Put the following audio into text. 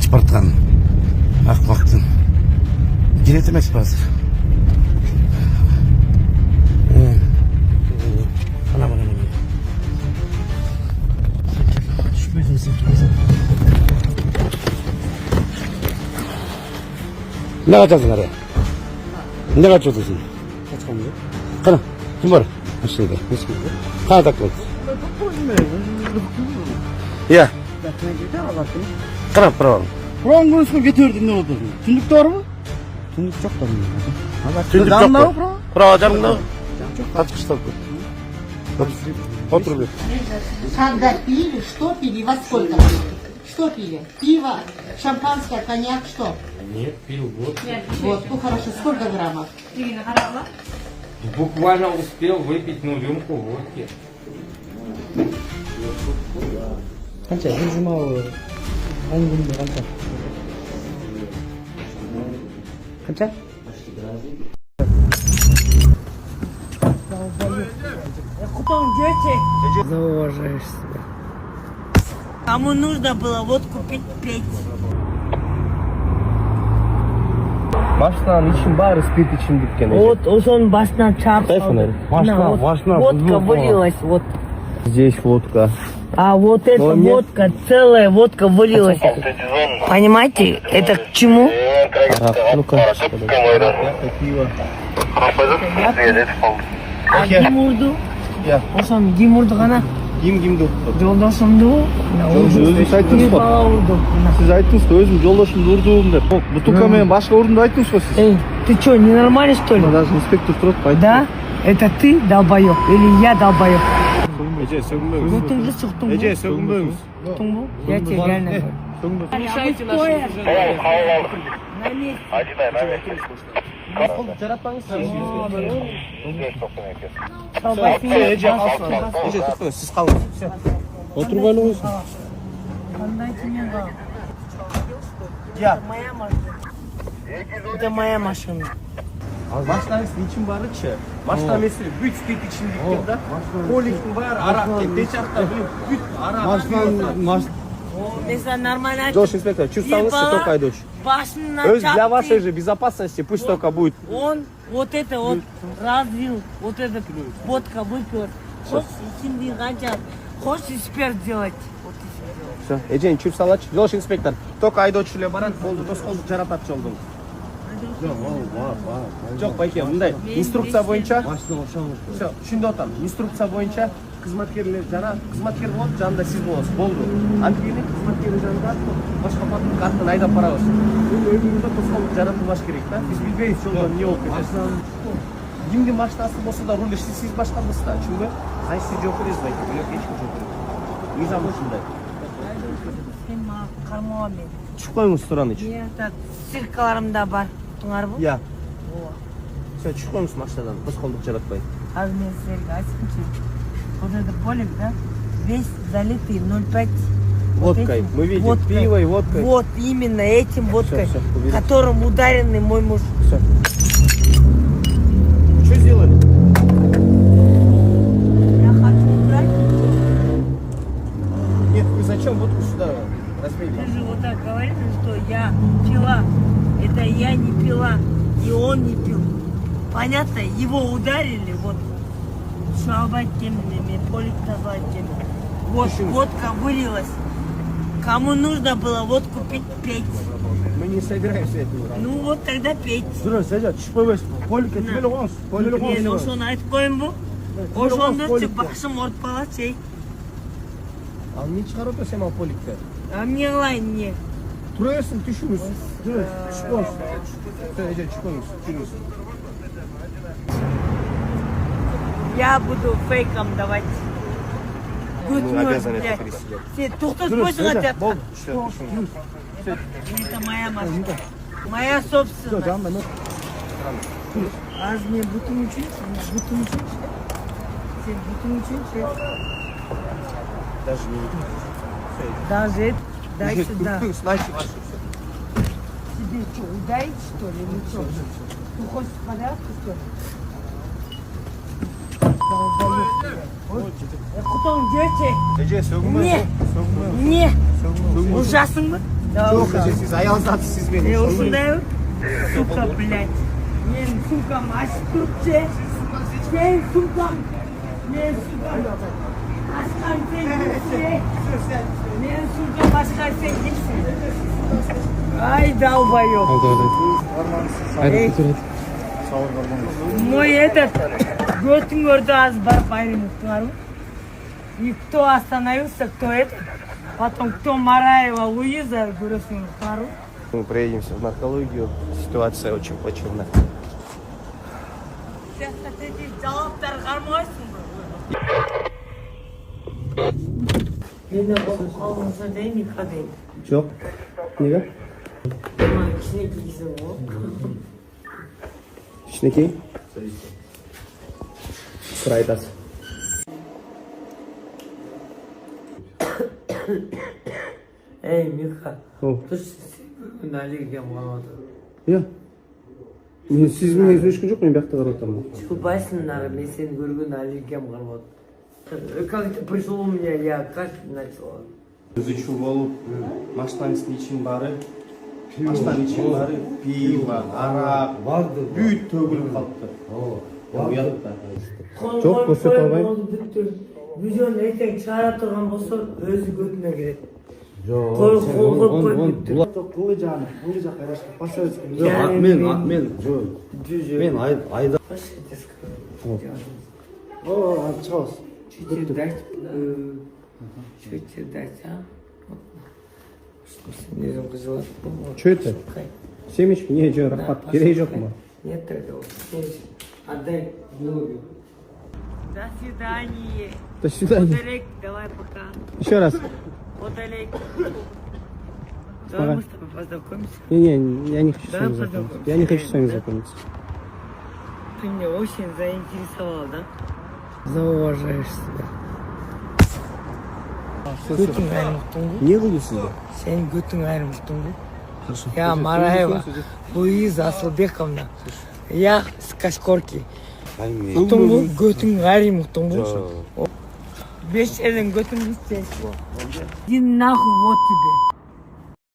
қашып бартқан ақымақтың келеді емес па қазір? Ne kaçarsın araya? Ne kaçıyorsun? Kaçamıyor. Kana, kim var? Aşağıda. Kana takıldı. Ya. Kana pravam. Buranın konusunu getirdim ne oldu? Tünlük doğru mu? Tünlük çok da mı? Tündük yok mu? Prava canım da. Kaç kişi takıldı? Otur bir. Когда пили, что пили, во сколько пили? Что пили? Пиво, шампанское, коньяк, что? Нет, пил водку. Вот, ну хорошо, сколько граммов? Буквально успел выпить рюмку водки. Kancha, benzimao hangi kancha? Kancha? Зауважаешь себя. Кому нужно было водку пить, пить. Машинаның için бары спирт için диккен. Вот, он басна чап. Водка вылилась, вот. Здесь водка. А вот эта водка, целая водка вылилась. Понимаете, это к чему? Ну-ка. Пиво. А Гимурду? Я. Ошон Гимурду гана Ким-кимді? жолдошумду Өзіңіз айттыңыз ғой. бала урдум. Сіз айттыңыз ғой, өзім жолдашымды ұрдым деп. Бутылкамен башка ұрдымды айттыңыз ғой сіз. Эй, ты что, ненормальный что ли? Даже инспектор тұрады айтты. Да? Это ты долбоёб или я долбоёб? Эже, сөгінбеңіз. Бутыңды суктуң Эже, сөгінбеңіз. Суктуң бу? Я тебе реально говорю. Сөгінбеңіз. Решайте наши на месте. Жаратпаңыз. Колбасын, Эже, тоқтаңыз, сіз қалыңыз. Отырып әлі қойсын. Отдайте мне гал. Я. Это моя машина. Это моя машина. Машинаңыз için барычы? Машина меселе бүт спирт için диккен да. Поликтің бары арақ кеп, течақта бүт арақ. Если нормально... Жош инспектор, чувствовался только айдоч. Башня Для вашей же безопасности пусть только будет. Он вот это вот развил, вот этот водка выпер. Хочешь синди ганчар, хочешь эксперт делать. Вот и все. Все, Эжен, чуп салач. Жош инспектор, только айдоч үле барат, болду, тосколду жаратат жолдың. Жоқ, байке, мындай инструкция бойынша. Все, түшүндү атам. Инструкция бойынша кызматкерлер жана кызматкер болот, жанында сиз болосуз. Болду. Антигени кызматкери жанында башка патруль артынан айдап барабыз. Бул өйдүңүздө тоскоолду жаратылбаш керек да. Биз билбейбиз жолдон эмне болуп кетет. Кимдин машинасы болсо да руль сиз башкарбайсыз да, түшүнбү? Кайсы жок бересиз байке, бирок эч ким жок берет. Мыйзам ушундай. Сен мага кармоо мен. Түшүп коюңуз туран ич. Это циркаларымда бар. Туңарбы? Я. Все, түшүп коюңуз машинадан, тоскоолдук жаратпай. Аз мен силерге айтсынчы. Вот это полик, да? Весь залитый 0,5. Водкой. Мы видим пиво и водкой. Вот именно этим водкой, Всё, уберите. которым ударенный мой муж. Все. Что сделали? Я хочу убрать. Нет, вы зачем водку сюда Ты разлили? же вот так говоришь, что я пила. Это я не пила, и он не пил. Понятно? Его ударили, вот. Шалбать темными, полик назвать темными. Вот, водка вылилась. Кому нужно было водку пить, петь. Мы не собираемся это делать. Ну вот тогда петь. Дұрыс, Эжа, түшіп қойбайсыз. Поликке түгел қоңыз. Поликке Мен қоңыз. ошону айтып коеюн бу. Ошондо башым ортпала чей. Ал не шығарып өтесем ал поликке? А мне кылайын не? Тұра берсін, түшіңіз. Дұрыс, түшіп қоңыз. Все, Эжа, түшіп қоңыз. Жүріңіз. Я буду фейком давать. Мы обязаны это пересидеть. Все, тоқтат қойсын хотят. Болды, все, Это моя машина. Моя собственность. Аз мен бутын үшін, сен бутын үшін, Даже не видно. даже это, дай сюда. Снайчик. Тебе что, ударить что ли или что? Ты хочешь в порядке что ли? Кутон, дети. Эже, сөгінбе. Не, не. Ужасың ба? Жоқ, әже, сіз аял заты сіз мені. Ушундай сука, блядь. Менин сумкам ачып турчу. Менин сумкам ашкан сен. Менин сумкам ашкан сен. Ай, долбоёб. Мой этот Göttingör'de az барып айрылыптыр. И кто остановился, кто это, потом кто Мараева, Луиза, көресің пару. Мы проедемся в наркологию, ситуация очень плачевная. Сейчас эти жалаптар қармайсың ба? Мен қалмаса дейін, қадайын. Жоқ, неге? Маған кішіне кигізім ғой. Кішінекей? Сыр айтасың. Эй, Миха, О. ты же сегодня аллергия қалады. Иә. Мен сіз мен ешкім жоқ, мен бақта қарап отырмын. Шубайсыңдар, мен сені көрген аллергиям қалады. Как ты пришел у меня, я кашель начала. Изучу болып, машинаның için бары, машинаның için бары, пиво, арақ, барды, бүйт төгіліп қалыпты. Ұялып та. Жоқ, көрсет албаймын. Видеоны ертең шығара тұрған болса, өзі көтіне кіреді. Жоқ, қылы жағын, қылы жақ айрашқа паса өткен. Жоқ, мен, мен айда. О, шығас. Чуть-чуть дать. Чуть-чуть дать, а? Снизу қызылат. Что это? Семечки? Не, что, рахат, керей жоқ ма? Нет такого. Отдай голову. До свидания. До свидания. Удалек, давай пока. Еще раз. Удалек. Давай мы с тобой познакомимся. Не, я не хочу с Давай вами знакомиться. познакомимся. Я не хочу с вами знакомиться. Ты меня очень заинтересовал, да? Зауважаешь себя. Götің айырмықтың ғой? Не қылдысыз ба? Сен götің айырмықтың ғой? Я Мараева, Луиза Асылбековна. Я с Кашкорки. Ұқтың ғой? Götің айырмықтың ғой? 5 жерден götің істейсің. Иди нахуй, вот тебе.